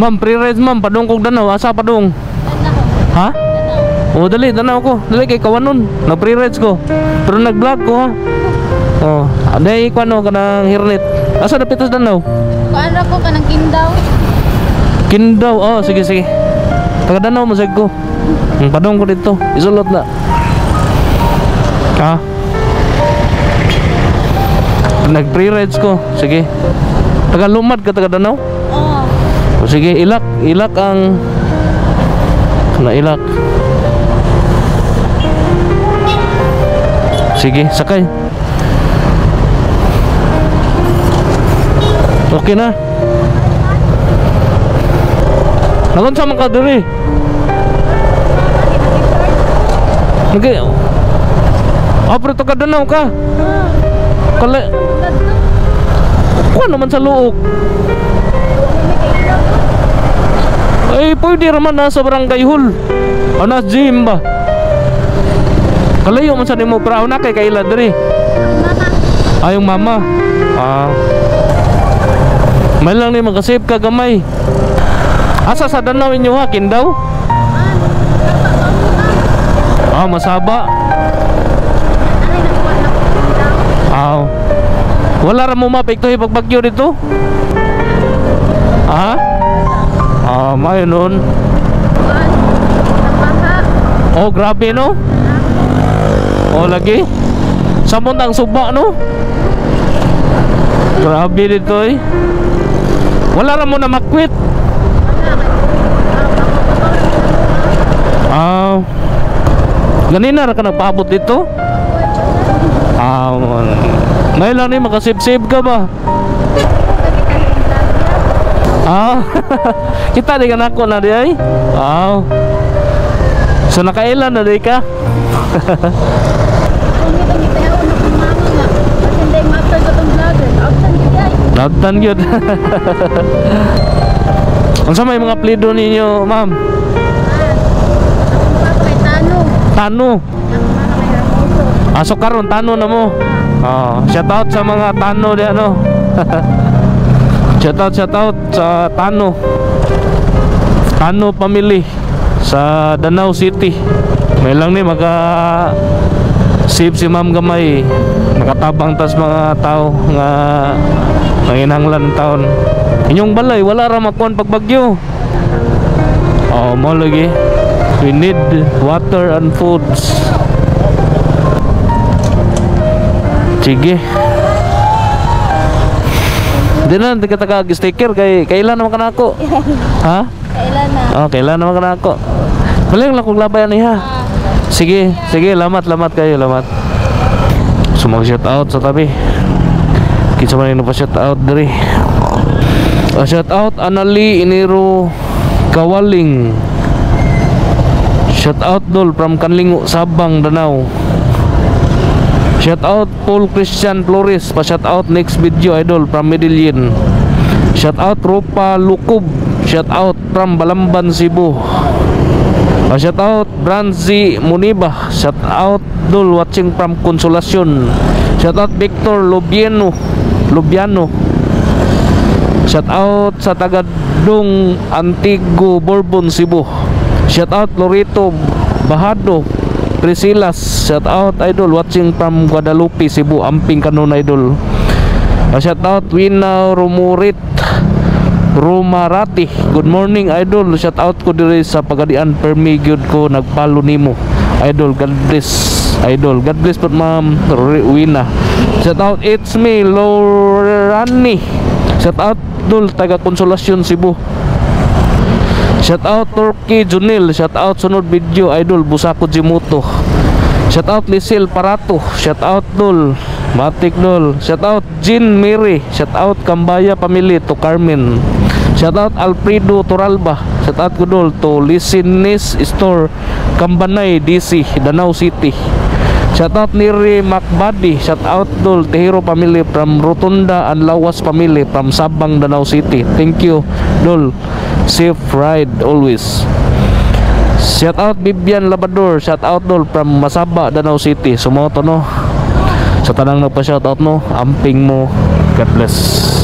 Ma'am, pre-rides ma'am, padung kog danaw, asa padung? Ha? Oh, dali, danaw ko. Dali kay kawanon. Nag-pre-rides ko. Pero nag-vlog ko ha. Oh, aday ko ano kanang hirnit. Asa dapitos danaw? Kuan ra ko kanang Kindaw. Kindaw. Oh, sige sige. Taga danaw mo sad ko. Padung ko dito. Isulot na. Ha? Nag-pre-rides ko. Sige. Taga Lumad ka taga danaw? O sige, ilak ang ilak. Sige, sakay. Okay na. Nagon sa mga diri. Okay. Apre to ka danaw ka. Kala. Kuha naman sa luok. Ay, pwede raman na sa barangay hall. O na gym ba? Kalayo man sa nimo pero na kay kaila diri. Ay, yung mama. May lang ni magasave ka gamay. Asa sa danaw inyo ha, Kindaw? Masaba. Wala ra mo mapektuhi pag bagyo dito? May nun. Oh, grabe no? Oh, lagi. Samon ang suba no? Grabe dito eh. Wala ra mo na makwit. Ganina ra ka nagpaabot dito? May lang ni makasip-sip ka ba? Kita di kan ako na di ay. So nakailan na di ka? Nagtan gyud. Unsa may mga plido ninyo, ma'am? Tano. So karon Tano na mo. Shout out sa mga Tano di ano. Shout out sa Tano family sa Danau City. May lang ni maka save si ma'am gamay. Nakatabang tas mga tao nga nanginahanglan taon. Inyong balay wala ra makuan pag bagyo. Mo lagi. We need water and foods. Sige. Di na, di ka sticker kailan naman ka na ako. Ha? Kailan na? Kailan naman ka na ako. Maling lang kong labayan niya. Sige, lamat kayo, lamat. So mag shout out sa tabi. Kita man yung pa shout out diri. Shout out Anali Iniro Kawaling. Shout out Dol from Kanlingo, Sabang, Danau. Shout out Paul Christian Flores. Pa shout out next video idol from Medellin. Shout out Rupa Lukub. Shout out from Balamban, Cebu. Pa shout out Branzi Muniba. Shout out Dol watching from Consolacion. Shout out Victor Lubiano. Shout out sa Tagadong Antigo, Bourbon, Cebu. Shout out Lorito Bahado Priscilas. Shout out idol watching from Guadalupe, Cebu, Amping Kanon idol. Shout out Wina Rumarati. Good morning idol. Shout out ko diri sa Pagadian Permi gyud ko nagpalo nimo idol. God bless idol. God bless po ma'am Wina. Shout out it's me Lorani. Shout out dul taga Consolacion, Cebu. Shout out Turkey Junil. Shout out sunod video idol Busako Jimuto. Shout out Lisil Parato. Shout out Dol Matik Dol. Shout out Jean Mary. Shout out Kambaya Family to Carmen. Shout out Alfredo Toralba. Shout out Gudol to Lisinis Store, Kambanay, DC, Danau City. Shout out Niri Macbadi. Shout out Dol Tehiro family from Rotunda and Lawas family from Sabang, Danau City. Thank you Dol. Safe ride always. Shout out Bibian Labador. Shout out Dol from Masaba, Danau City. Sumoto no. Sa tanang nagpa shout out no. Amping mo. God bless.